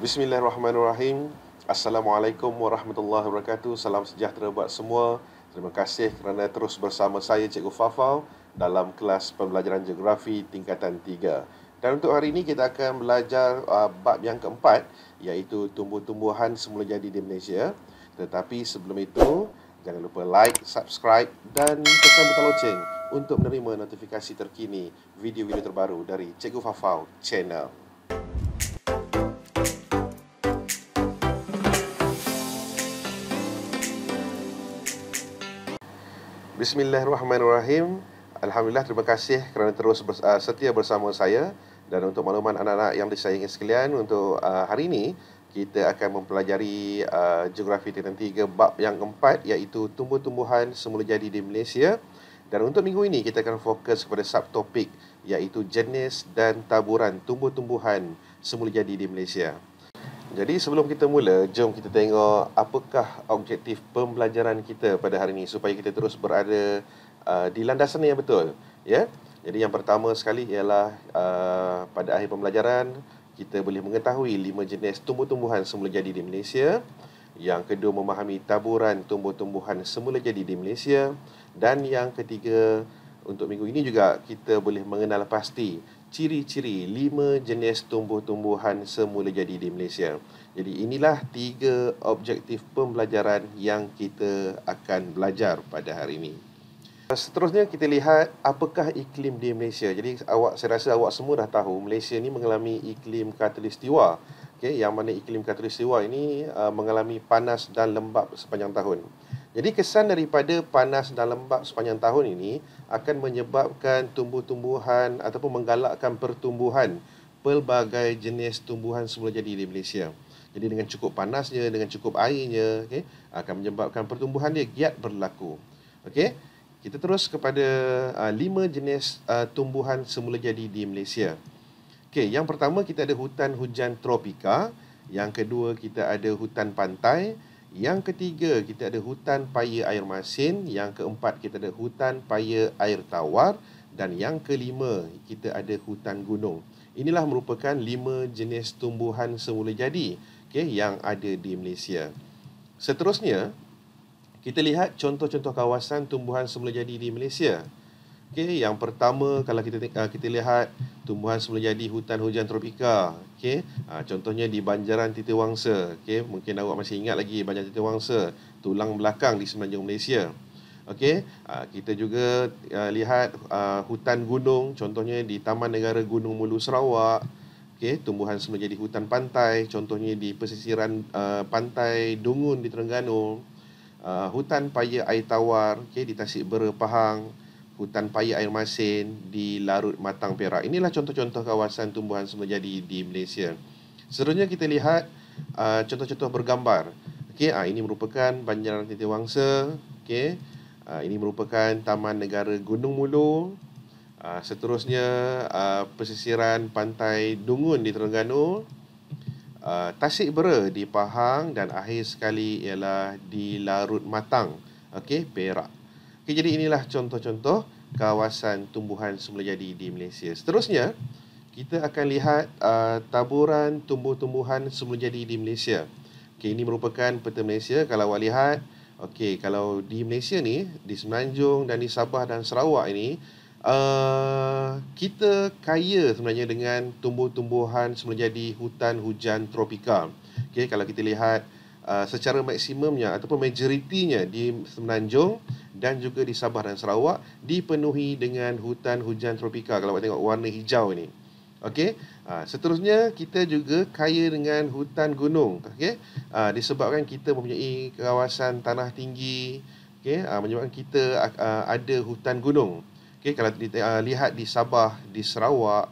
Bismillahirrahmanirrahim. Assalamualaikum warahmatullahi wabarakatuh. Salam sejahtera buat semua. Terima kasih kerana terus bersama saya Cikgu Fafau dalam kelas pembelajaran geografi tingkatan 3. Dan untuk hari ini kita akan belajar bab yang keempat, iaitu tumbuh-tumbuhan semula jadi di Malaysia. Tetapi sebelum itu, jangan lupa like, subscribe dan tekan butang loceng untuk menerima notifikasi terkini video-video terbaru dari Cikgu Fafau Channel. Bismillahirrahmanirrahim. Alhamdulillah, terima kasih kerana terus setia bersama saya. Dan untuk makluman anak-anak yang disayangi sekalian, untuk hari ini kita akan mempelajari geografi tingkatan 3 bab yang keempat, iaitu tumbuh-tumbuhan semula jadi di Malaysia. Dan untuk minggu ini kita akan fokus kepada subtopik, iaitu jenis dan taburan tumbuh-tumbuhan semula jadi di Malaysia. Jadi sebelum kita mula, jom kita tengok apakah objektif pembelajaran kita pada hari ini supaya kita terus berada di landasan yang betul, ya. Jadi yang pertama sekali ialah pada akhir pembelajaran kita boleh mengetahui 5 jenis tumbuh-tumbuhan semula jadi di Malaysia. Yang kedua, memahami taburan tumbuh-tumbuhan semula jadi di Malaysia. Dan yang ketiga, untuk minggu ini juga kita boleh mengenal pasti ciri-ciri 5 jenis tumbuh-tumbuhan semula jadi di Malaysia. Jadi inilah 3 objektif pembelajaran yang kita akan belajar pada hari ini. Seterusnya kita lihat apakah iklim di Malaysia. Jadi saya rasa awak semua dah tahu Malaysia ni mengalami iklim khatulistiwa. Yang mana iklim khatulistiwa ini mengalami panas dan lembap sepanjang tahun. Jadi kesan daripada panas dan lembap sepanjang tahun ini akan menyebabkan tumbuh-tumbuhan ataupun menggalakkan pertumbuhan pelbagai jenis tumbuhan semula jadi di Malaysia. Jadi dengan cukup panasnya, dengan cukup airnya, akan menyebabkan pertumbuhan dia giat berlaku. Kita terus kepada 5 jenis tumbuhan semula jadi di Malaysia. Yang pertama kita ada hutan hujan tropika, yang kedua kita ada hutan pantai, yang ketiga kita ada hutan paya air masin, yang keempat kita ada hutan paya air tawar, dan yang kelima kita ada hutan gunung. Inilah merupakan 5 jenis tumbuhan semula jadi yang ada di Malaysia. Seterusnya kita lihat contoh-contoh kawasan tumbuhan semula jadi di Malaysia. Yang pertama, kalau kita lihat tumbuhan semula jadi hutan hujan tropika. Contohnya di Banjaran Titiwangsa. Mungkin awak masih ingat lagi Banjaran Titiwangsa, tulang belakang di semenanjung Malaysia. Kita juga lihat hutan gunung, contohnya di Taman Negara Gunung Mulu Sarawak. Tumbuhan semula jadi hutan pantai, contohnya di pesisiran pantai Dungun di Terengganu. Hutan paya air tawar di Tasik Bera Pahang, hutan paya air masin di Larut Matang Perak. Inilah contoh-contoh kawasan tumbuhan semula jadi di Malaysia. Seterusnya kita lihat contoh-contoh bergambar. Ini merupakan Banjaran Titiwangsa. Ini merupakan Taman Negara Gunung Mulu. Seterusnya pesisiran pantai Dungun di Terengganu, Tasik Bera di Pahang, dan akhir sekali ialah di Larut Matang, Perak. Jadi inilah contoh-contoh kawasan tumbuhan semula jadi di Malaysia. Seterusnya kita akan lihat taburan tumbuh-tumbuhan semula jadi di Malaysia. Ini merupakan peta Malaysia. Kalau awak lihat, kalau di Malaysia ni, di Semenanjung dan di Sabah dan Sarawak ini, kita kaya sebenarnya dengan tumbuh-tumbuhan semula jadi hutan hujan tropika. Kalau kita lihat secara maksimumnya ataupun majoritinya di Semenanjung dan juga di Sabah dan Sarawak dipenuhi dengan hutan hujan tropika. Kalau awak tengok warna hijau ini. Seterusnya kita juga kaya dengan hutan gunung. Disebabkan kita mempunyai kawasan tanah tinggi, menyebabkan kita ada hutan gunung. Kalau kita lihat di Sabah, di Sarawak,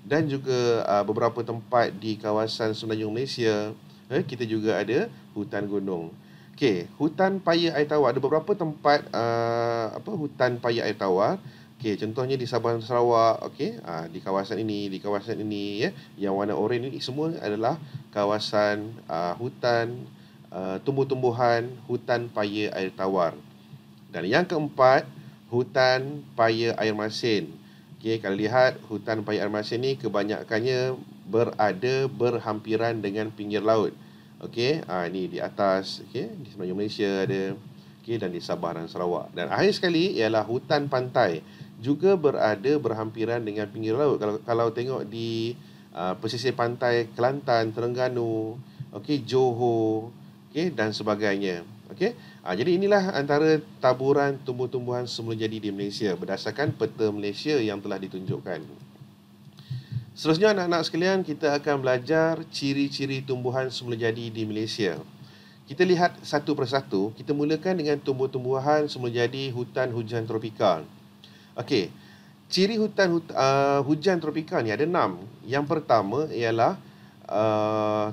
dan juga beberapa tempat di kawasan Semenanjung Malaysia, kita juga ada hutan gunung. Hutan paya air tawar, ada beberapa tempat hutan paya air tawar. Contohnya di Sabah dan Sarawak, di kawasan ini, yang warna oranye ini semua adalah kawasan hutan tumbuh-tumbuhan hutan paya air tawar. Dan yang keempat, hutan paya air masin. Kalau lihat hutan paya air masin ni kebanyakannya berada berhampiran dengan pinggir laut. Okey, ini di atas, okey, di semenanjung Malaysia ada, okey, dan di Sabah dan Sarawak. Dan akhir sekali ialah hutan pantai juga berada berhampiran dengan pinggir laut. Kalau tengok di pesisir pantai Kelantan, Terengganu, okey, Johor, okey, dan sebagainya. Okey. Jadi inilah antara taburan tumbuh-tumbuhan semula jadi di Malaysia berdasarkan peta Malaysia yang telah ditunjukkan. Seterusnya anak-anak sekalian, kita akan belajar ciri-ciri tumbuhan semula jadi di Malaysia. Kita lihat satu persatu. Kita mulakan dengan tumbuh-tumbuhan semula jadi hutan hujan tropika. Okey. Ciri hujan tropika ni ada 6. Yang pertama ialah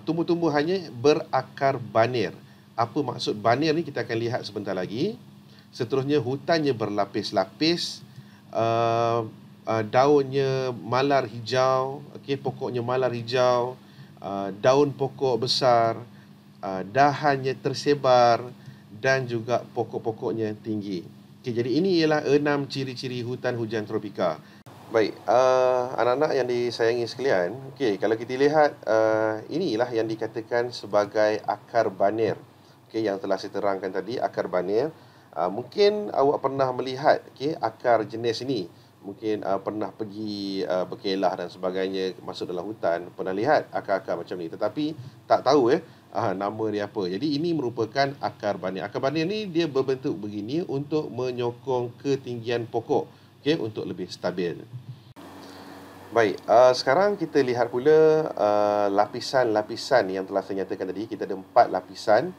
tumbuh-tumbuhannya berakar banir. Apa maksud banir ni kita akan lihat sebentar lagi. Seterusnya hutannya berlapis-lapis, daunnya malar hijau, okey, pokoknya malar hijau, daun pokok besar, dahannya tersebar dan juga pokok-pokoknya tinggi. Okey, jadi ini ialah 6 ciri-ciri hutan hujan tropika. Baik, anak-anak yang disayangi sekalian, okey, kalau kita lihat inilah yang dikatakan sebagai akar banir. Okey, yang telah saya terangkan tadi, akar banir. Mungkin awak pernah melihat, okey, akar jenis ini. Mungkin pernah pergi berkelah dan sebagainya, masuk dalam hutan, pernah lihat akar-akar macam ni, tetapi tak tahu nama dia apa. Jadi ini merupakan akar banir. Akar banir ni dia berbentuk begini untuk menyokong ketinggian pokok, okey, untuk lebih stabil. Baik, sekarang kita lihat pula lapisan-lapisan yang telah saya nyatakan tadi. Kita ada 4 lapisan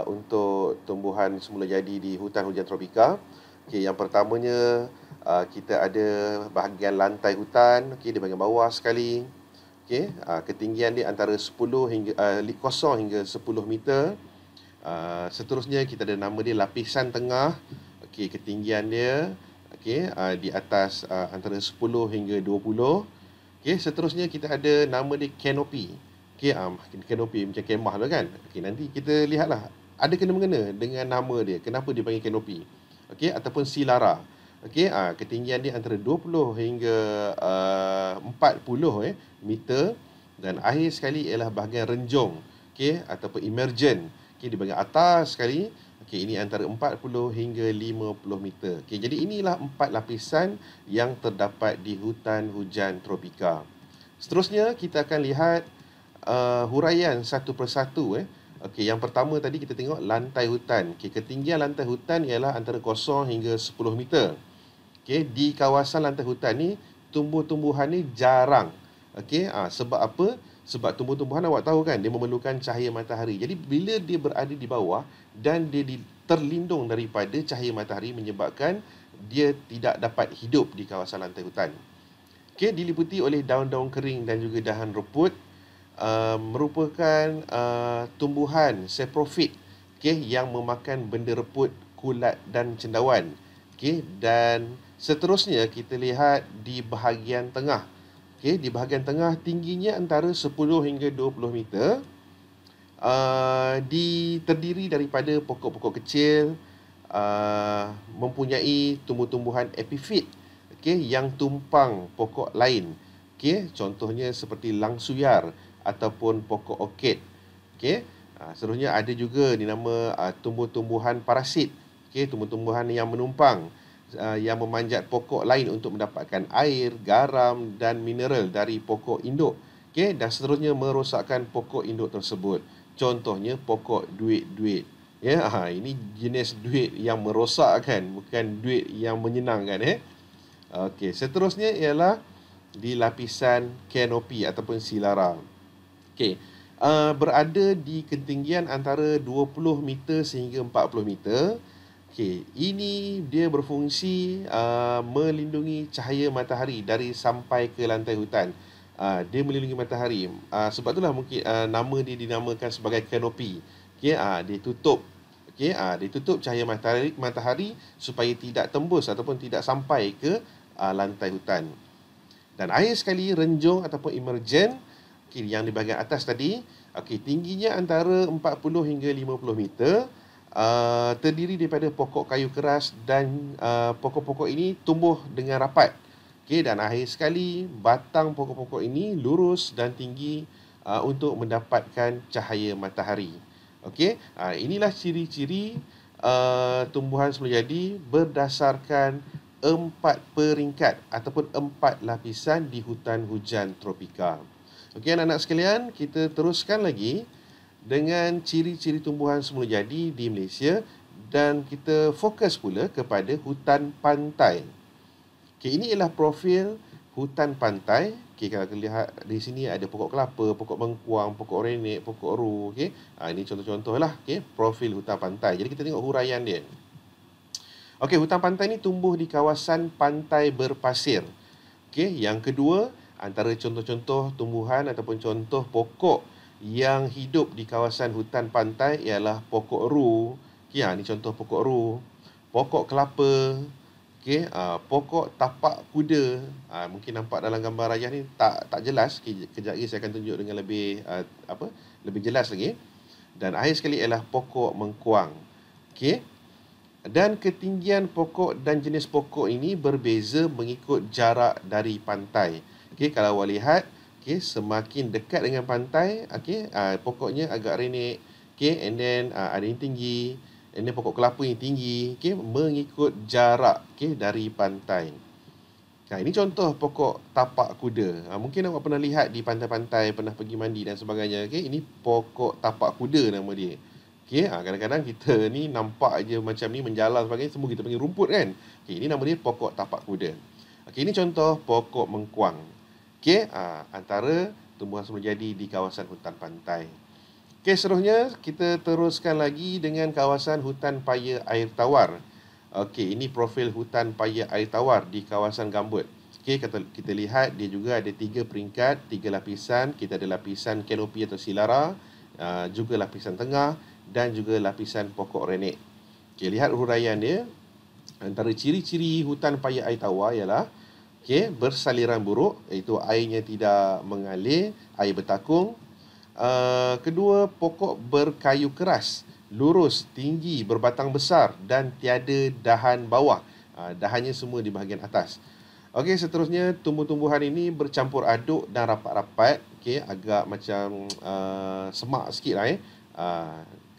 untuk tumbuhan semula jadi di hutan hujan tropika. Okey, yang pertamanya kita ada bahagian lantai hutan, okey, di bahagian bawah sekali. Okey, ketinggian dia antara 0 hingga 10 meter. Seterusnya kita ada nama dia lapisan tengah. Okey, ketinggian dia, okey, di atas antara 10 hingga 20. Okey, seterusnya kita ada nama dia kanopi. Okey, kanopi macam kemah tu kan. Okey, nanti kita lihatlah ada kena-mengena dengan nama dia. Kenapa dia panggil kanopi? Okey, ataupun silara. Okey, ketinggian dia antara 20 hingga 40 meter, dan akhir sekali ialah bahagian renjong, okey, ataupun emergent. Okey, di bahagian atas sekali, okey, ini antara 40 hingga 50 meter. Okey, jadi inilah 4 lapisan yang terdapat di hutan hujan tropika. Seterusnya kita akan lihat huraian satu persatu. Okey, yang pertama tadi kita tengok lantai hutan. Okey, ketinggian lantai hutan ialah antara 0 hingga 10 meter. Okey, di kawasan lantai hutan ni tumbuh-tumbuhan ni jarang. Okey, sebab apa? Sebab tumbuh-tumbuhan awak tahu kan, dia memerlukan cahaya matahari. Jadi bila dia berada di bawah dan dia terlindung daripada cahaya matahari, menyebabkan dia tidak dapat hidup di kawasan lantai hutan. Okey, diliputi oleh daun-daun kering dan juga dahan rumput. Merupakan tumbuhan saprofit, okey, yang memakan benda reput, kulat dan cendawan. Okey, dan seterusnya kita lihat di bahagian tengah. Okey, di bahagian tengah tingginya antara 10 hingga 20 meter. Terdiri daripada pokok-pokok kecil, mempunyai tumbuh-tumbuhan epifit, okey, yang tumpang pokok lain. Okey, contohnya seperti langsuyar ataupun pokok orkid. Okey, seterusnya ada juga dinama tumbuh-tumbuhan parasit. Okey, tumbuh-tumbuhan yang menumpang, yang memanjat pokok lain untuk mendapatkan air, garam dan mineral dari pokok induk. Okey, dan seterusnya merosakkan pokok induk tersebut. Contohnya pokok duit-duit. Ya, ini jenis duit yang merosakkan, bukan duit yang menyenangkan. Okey, seterusnya ialah di lapisan kanopi ataupun silara. Okey, berada di ketinggian antara 20 meter sehingga 40 meter. Okey, ini dia berfungsi melindungi cahaya matahari dari sampai ke lantai hutan. Dia melindungi matahari. Sebab itulah mungkin nama dia dinamakan sebagai kanopi. Okey, dia tutup. Okey, dia tutup cahaya matahari supaya tidak tembus ataupun tidak sampai ke lantai hutan. Dan akhir sekali renjong ataupun emergent, okey, yang di bahagian atas tadi, okey, tingginya antara 40 hingga 50 meter. Terdiri daripada pokok kayu keras dan pokok-pokok ini tumbuh dengan rapat. Okey, dan akhir sekali batang pokok-pokok ini lurus dan tinggi untuk mendapatkan cahaya matahari. Okey, inilah ciri-ciri tumbuhan semula jadi berdasarkan 4 peringkat ataupun 4 lapisan di hutan hujan tropika. Okey, anak-anak sekalian, kita teruskan lagi dengan ciri-ciri tumbuhan semula jadi di Malaysia dan kita fokus pula kepada hutan pantai. Okey, ini ialah profil hutan pantai. Okey, kalau kita lihat di sini ada pokok kelapa, pokok bengkuang, pokok renek, pokok ru. Okey, ini contoh-contoh lah. Okey, profil hutan pantai. Jadi kita tengok huraian dia. Okey, hutan pantai ni tumbuh di kawasan pantai berpasir. Okey, yang kedua, antara contoh-contoh tumbuhan ataupun contoh pokok yang hidup di kawasan hutan pantai ialah pokok ru. Okey, ni contoh pokok ru. Pokok kelapa. Okey, pokok tapak kuda. Mungkin nampak dalam gambar rayah ni tak jelas. Kejap lagi saya akan tunjuk dengan lebih jelas lagi. Dan akhir sekali ialah pokok mengkuang. Okey. Dan ketinggian pokok dan jenis pokok ini berbeza mengikut jarak dari pantai. Okey, kalau awak lihat, okey, semakin dekat dengan pantai, okey, pokoknya agak renek. Okey, and then ada yang tinggi. Ini pokok kelapa yang tinggi, okey, mengikut jarak, okey, dari pantai. Ini contoh pokok tapak kuda. Mungkin awak pernah lihat di pantai-pantai, pernah pergi mandi dan sebagainya. Okey, ini pokok tapak kuda nama dia. Okey, kadang-kadang kita ni nampak aje macam ni menjalar sebagainya, semua kita panggil rumput kan. Okey, ini nama dia pokok tapak kuda. Okey, ini contoh pokok mengkuang. Okey, antara tumbuhan semula jadi di kawasan hutan pantai. Okey, seterusnya kita teruskan lagi dengan kawasan hutan paya air tawar. Okey, ini profil hutan paya air tawar di kawasan gambut. Okey, kita lihat dia juga ada 3 peringkat, 3 lapisan. Kita ada lapisan kanopi atau silara, juga lapisan tengah dan juga lapisan pokok renek. Okey, lihat huraian dia. Antara ciri-ciri hutan paya air tawar ialah bersaliran buruk, iaitu airnya tidak mengalir, air bertakung. Kedua, pokok berkayu keras, lurus, tinggi, berbatang besar dan tiada dahan bawah. Dahannya semua di bahagian atas. Okey, seterusnya tumbuh-tumbuhan ini bercampur aduk dan rapat-rapat. Okey, agak macam semak sikit lah.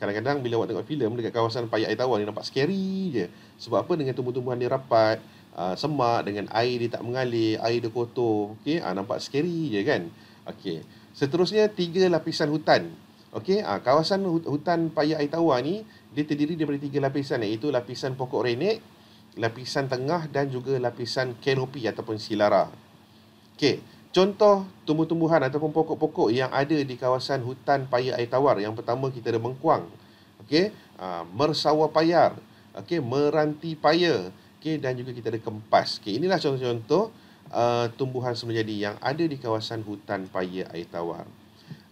Kadang-kadang bila awak tengok filem dekat kawasan paya air tawar ni nampak scary je. Sebab apa? Dengan tumbuh-tumbuhan dia rapat, semak, dengan air dia tak mengalir, air dia kotor. Okey, nampak scary je kan. Okey. Seterusnya 3 lapisan hutan. Okey, kawasan hutan paya air tawar ni dia terdiri daripada 3 lapisan, iaitu lapisan pokok renek, lapisan tengah dan juga lapisan kanopi ataupun silara. Okey, contoh tumbuh-tumbuhan ataupun pokok-pokok yang ada di kawasan hutan paya air tawar. Yang pertama kita ada mengkuang. Okey, mersawa payar. Okey, meranti paya. Okey, dan juga kita ada kempas. Okey, inilah contoh-contoh tumbuhan semula jadi yang ada di kawasan hutan paya air tawar.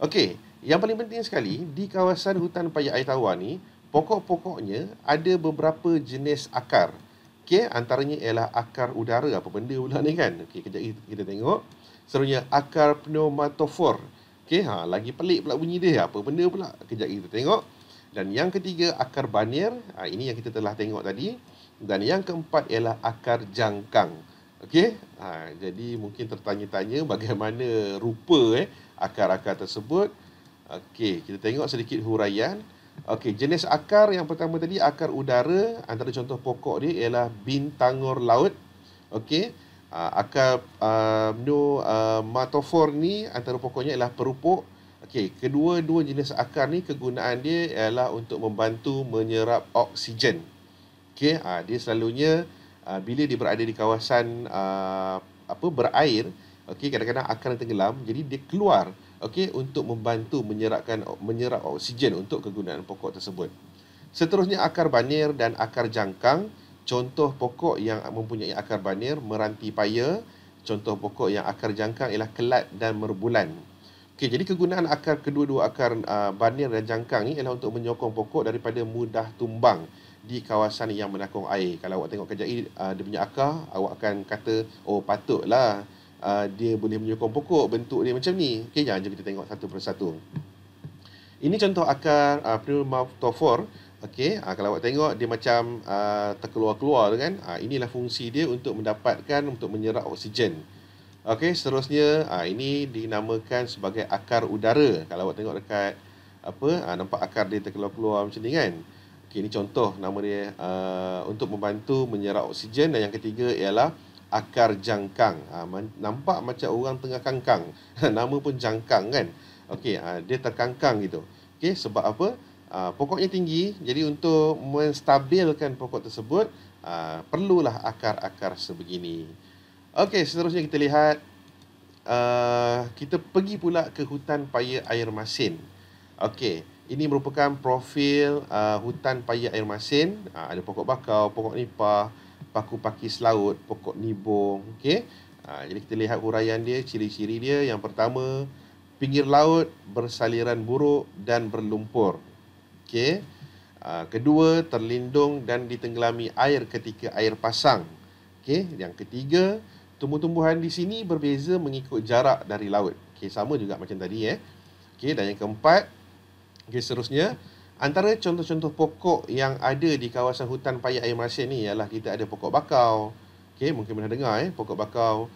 Okey, yang paling penting sekali di kawasan hutan paya air tawar ni, pokok-pokoknya ada beberapa jenis akar. Okey, antaranya ialah akar udara. Apa benda pula ni kan? Okey, kejap kita tengok. Seterusnya akar pneumatophore. Okey, lagi pelik pula bunyi dia. Apa benda pula? Kejap kita tengok. Dan yang ketiga akar banir. Ini yang kita telah tengok tadi. Dan yang keempat ialah akar jangkang. Okey, jadi mungkin tertanya-tanya bagaimana rupa akar-akar tersebut. Okey, kita tengok sedikit huraian. Okey, jenis akar yang pertama tadi akar udara. Antara contoh pokok dia ialah bintangor laut. Okey, akar pneumatophore ni antara pokoknya ialah perupuk. Okey, kedua-dua jenis akar ni kegunaan dia ialah untuk membantu menyerap oksigen. Okey, dia selalunya bila dia berada di kawasan berair, okey, kadang-kadang akar tenggelam, jadi dia keluar, okey, untuk membantu menyerap oksigen untuk kegunaan pokok tersebut. Seterusnya akar banir dan akar jangkang. Contoh pokok yang mempunyai akar banir, meranti paya. Contoh pokok yang akar jangkang ialah kelat dan merbulan. Okey, jadi kegunaan akar kedua-dua akar banir dan jangkang ni ialah untuk menyokong pokok daripada mudah tumbang di kawasan yang menakung air. Kalau awak tengok kejap dia punya akar, awak akan kata, oh patutlah dia boleh menyokong pokok, bentuk dia macam ni. Okey, jom kita tengok satu persatu. Ini contoh akar pneumatophore. Okey, kalau awak tengok dia macam terkeluar-keluar tu kan. Inilah fungsi dia untuk mendapatkan, untuk menyerap oksigen. Okey, seterusnya ini dinamakan sebagai akar udara. Kalau awak tengok dekat nampak akar dia terkeluar-keluar macam ni kan. Okey, ini contoh nama dia untuk membantu menyerap oksigen. Dan yang ketiga ialah akar jangkang. Nampak macam orang tengah kangkang. Nama pun jangkang kan. Okey, dia terkangkang gitu. Okey, sebab apa? Pokoknya tinggi, jadi untuk menstabilkan pokok tersebut perlulah akar-akar sebegini. Okey, seterusnya kita lihat kita pergi pula ke hutan paya air masin. Okey, ini merupakan profil hutan paya air masin. Ada pokok bakau, pokok nipah, paku pakis laut, pokok nibong. Okey, jadi kita lihat huraian dia, ciri-ciri dia. Yang pertama, pinggir laut bersaliran buruk dan berlumpur. Okey. Kedua, terlindung dan ditenggelami air ketika air pasang. Okey. Yang ketiga, tumbuh-tumbuhan di sini berbeza mengikut jarak dari laut. Okey, sama juga macam tadi Okey, dan yang keempat, seterusnya, antara contoh-contoh pokok yang ada di kawasan hutan paya air masin ni ialah kita ada pokok bakau. Okey, mungkin pernah dengar pokok bakau,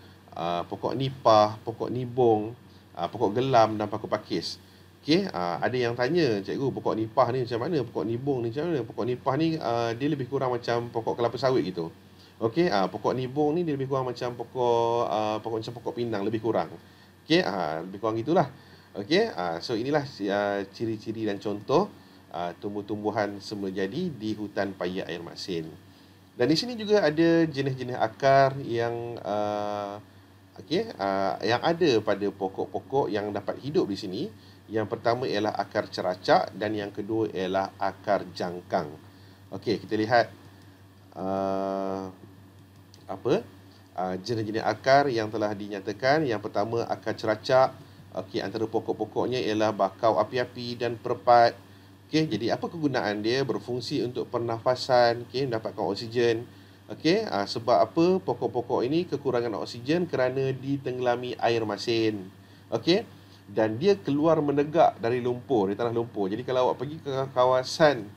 pokok nipah, pokok nibong, pokok gelam dan paku pakis. Okey, ada yang tanya, cikgu, pokok nipah ni macam mana? Pokok nibong ni macam mana? Pokok nipah ni dia lebih kurang macam pokok kelapa sawit gitu. Okey, pokok nibong ni dia lebih kurang macam pokok pinang, lebih kurang. Okey, lebih kurang gitulah. Okey, so inilah ciri-ciri dan contoh tumbuh-tumbuhan semula jadi di hutan paya air masin. Dan di sini juga ada jenis-jenis akar yang yang ada pada pokok-pokok yang dapat hidup di sini. Yang pertama ialah akar ceracak dan yang kedua ialah akar jangkang. Okey, kita lihat jenis-jenis akar yang telah dinyatakan. Yang pertama, akar ceracak. Okey, antara pokok-pokoknya ialah bakau api-api dan perpat. Okey, jadi apa kegunaan dia? Berfungsi untuk pernafasan, mendapatkan oksigen. Okey, sebab apa pokok-pokok ini kekurangan oksigen kerana ditenggelami air masin. Okey, dan dia keluar menegak dari lumpur, di tanah lumpur. Jadi kalau awak pergi ke kawasan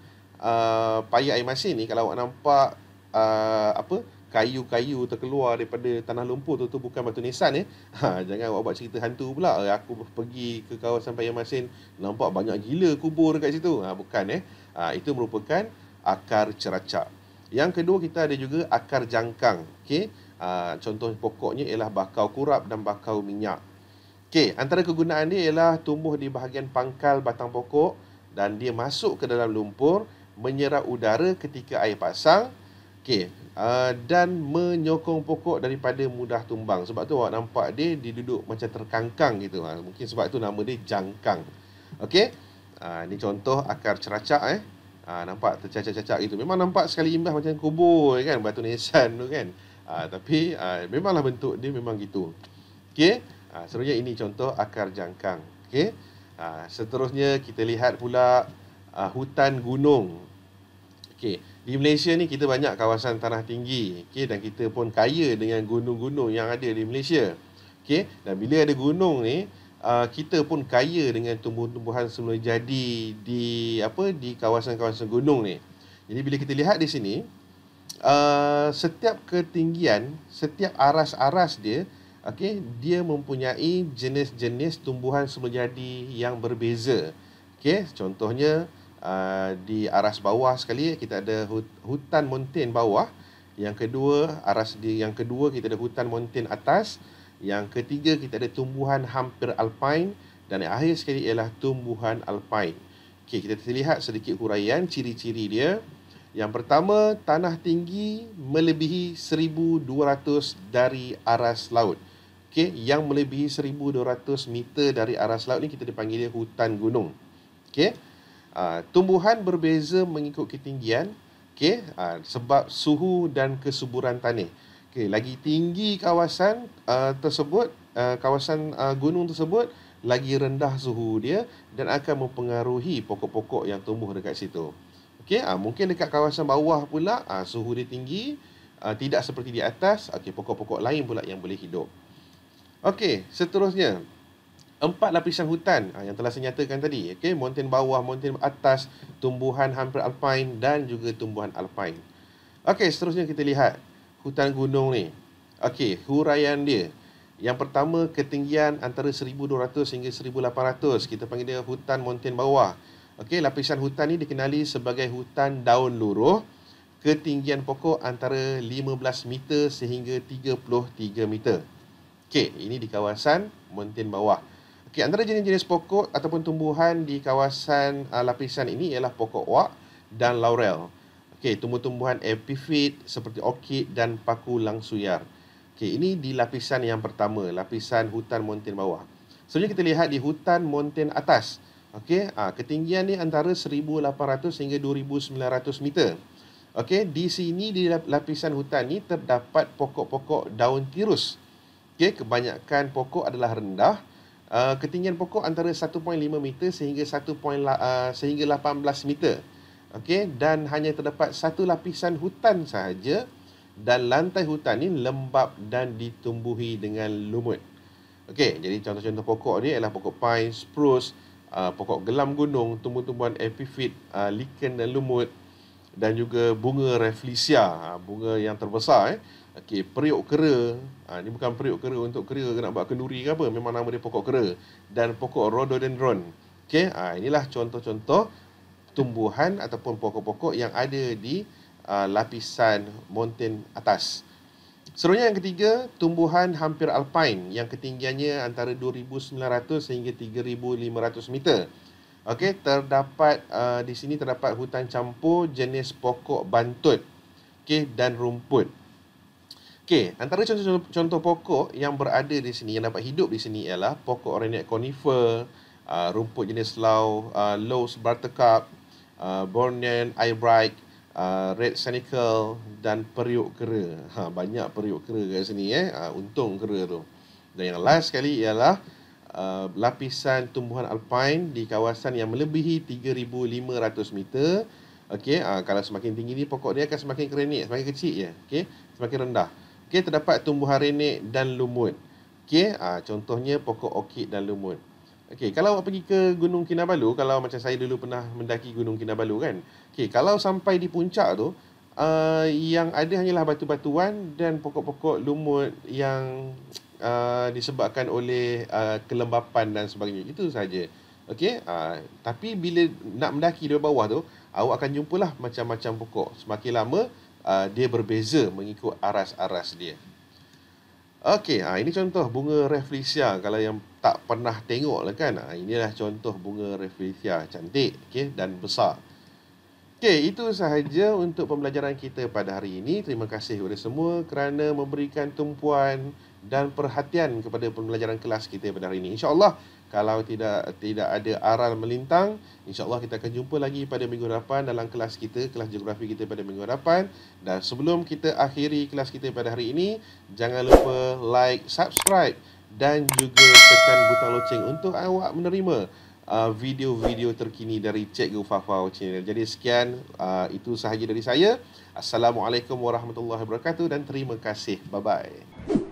paya air masin ni, kalau awak nampak kayu-kayu terkeluar daripada tanah lumpur tu bukan batu nisan jangan awak buat cerita hantu pula. Aku pergi ke kawasan paya masin, nampak banyak gila kubur dekat situ. Bukan itu merupakan akar ceracak. Yang kedua, kita ada juga akar jangkang. Okey, contoh pokoknya ialah bakau kurap dan bakau minyak. Okey, antara kegunaan dia ialah tumbuh di bahagian pangkal batang pokok dan dia masuk ke dalam lumpur, menyerap udara ketika air pasang. Okey, dan menyokong pokok daripada mudah tumbang. Sebab tu awak nampak dia duduk macam terkangkang gitu. Mungkin sebab tu nama dia jangkang. Okey, ni contoh akar ceracak nampak tercacak-cacak gitu. Memang nampak sekali imbas macam kubur kan, batu nisan tu kan. Tapi memanglah bentuk dia memang gitu. Okey, seterusnya ini contoh akar jangkang. Okey, seterusnya kita lihat pula hutan gunung. Okey, di Malaysia ni kita banyak kawasan tanah tinggi. Okey, dan kita pun kaya dengan gunung-gunung yang ada di Malaysia. Okey, dan bila ada gunung ni, kita pun kaya dengan tumbuh-tumbuhan semula jadi di kawasan-kawasan gunung ni. Jadi bila kita lihat di sini, setiap ketinggian, setiap aras-aras dia, okey, dia mempunyai jenis-jenis tumbuhan semula jadi yang berbeza. Okey, contohnya di aras bawah sekali kita ada hutan mountain bawah. Yang kedua kita ada hutan mountain atas. Yang ketiga kita ada tumbuhan hampir alpine dan yang akhir sekali ialah tumbuhan alpine. Okey, kita lihat sedikit huraian ciri-ciri dia. Yang pertama, tanah tinggi melebihi 1,200 dari aras laut. Okey, yang melebihi 1,200 meter dari aras laut ni kita dipanggil dia hutan gunung. Okey. Tumbuhan berbeza mengikut ketinggian, sebab suhu dan kesuburan tanah. Lagi tinggi kawasan tersebut, kawasan gunung tersebut, lagi rendah suhu dia dan akan mempengaruhi pokok-pokok yang tumbuh dekat situ. Mungkin dekat kawasan bawah pula suhu dia tinggi, tidak seperti di atas. Pokok-pokok lain pula yang boleh hidup. Seterusnya, 4 lapisan hutan yang telah saya nyatakan tadi. Okey, mountain bawah, mountain atas, tumbuhan hampir alpine dan juga tumbuhan alpine. Okey, seterusnya kita lihat hutan gunung ni. Okey, huraian dia. Yang pertama, ketinggian antara 1200 hingga 1800. Kita panggil dia hutan mountain bawah. Okey, lapisan hutan ni dikenali sebagai hutan daun luruh. Ketinggian pokok antara 15 meter sehingga 33 meter. Okey, ini di kawasan mountain bawah. Okey, antara jenis-jenis pokok ataupun tumbuhan di kawasan lapisan ini ialah pokok oak dan laurel. Okey, tumbuh-tumbuhan epifit seperti orkid dan paku langsuyar. Okey, ini di lapisan yang pertama, lapisan hutan mountain bawah. Selanjutnya kita lihat di hutan mountain atas. Okey, ketinggian ni antara 1800 hingga 2900 meter. Okey, di sini di lapisan hutan ni terdapat pokok-pokok daun tirus. Okey, kebanyakan pokok adalah rendah. Ketinggian pokok antara 1.5 meter sehingga 18 meter. Okey, dan hanya terdapat satu lapisan hutan sahaja dan lantai hutan ni lembap dan ditumbuhi dengan lumut. Okey, jadi contoh-contoh pokok ni ialah pokok pine, spruce, pokok gelam gunung, tumbuh-tumbuhan epifit, lichen dan lumut dan juga bunga rafflesia, bunga yang terbesar. Okey, periuk kera. Ni bukan periuk kera untuk kera nak buat kenduri ke apa, memang nama dia pokok kera, dan pokok rhododendron. Okey, inilah contoh-contoh tumbuhan ataupun pokok-pokok yang ada di lapisan mountain atas. Seterusnya yang ketiga, tumbuhan hampir alpine yang ketinggiannya antara 2,900 hingga 3,500 meter. Okey, terdapat di sini terdapat hutan campur jenis pokok bantut, okey, dan rumput. Okey, antara contoh pokok yang berada di sini, yang dapat hidup di sini ialah pokok Rheniac conifer, rumput jenis Laurus buttercup, Bornean eyebright, red sanicle dan periuk kera. Banyak periuk kera kat sini untung kera tu. Dan yang last sekali ialah lapisan tumbuhan alpine di kawasan yang melebihi 3,500 meter. Okey, kalau semakin tinggi ni pokok dia akan semakin kerenik, semakin kecil je. Okey, semakin rendah. Okey, terdapat tumbuhan renek dan lumut. Okey, contohnya pokok orkid dan lumut. Okey, kalau awak pergi ke Gunung Kinabalu, kalau macam saya dulu pernah mendaki Gunung Kinabalu kan. Okey, kalau sampai di puncak tu, yang ada hanyalah batu-batuan dan pokok-pokok lumut yang disebabkan oleh kelembapan dan sebagainya. Itu saja. Okey, tapi bila nak mendaki dari bawah tu, awak akan jumpalah macam-macam pokok. Semakin lama dia berbeza mengikut aras-aras dia. Okey, ini contoh bunga rafflesia. Kalau yang tak pernah tengok lah kan, inilah contoh bunga rafflesia, cantik, okey, dan besar. Okey, itu sahaja untuk pembelajaran kita pada hari ini. Terima kasih kepada semua kerana memberikan tumpuan dan perhatian kepada pembelajaran kelas kita pada hari ini. InsyaAllah, kalau tidak ada aral melintang, InsyaAllah kita akan jumpa lagi pada minggu depan dalam kelas kita, kelas geografi kita pada minggu depan. Dan sebelum kita akhiri kelas kita pada hari ini, jangan lupa like, subscribe dan juga tekan butang loceng untuk awak menerima video-video terkini dari Cikgu Fafau Channel. Jadi sekian, itu sahaja dari saya. Assalamualaikum warahmatullahi wabarakatuh dan terima kasih. Bye-bye.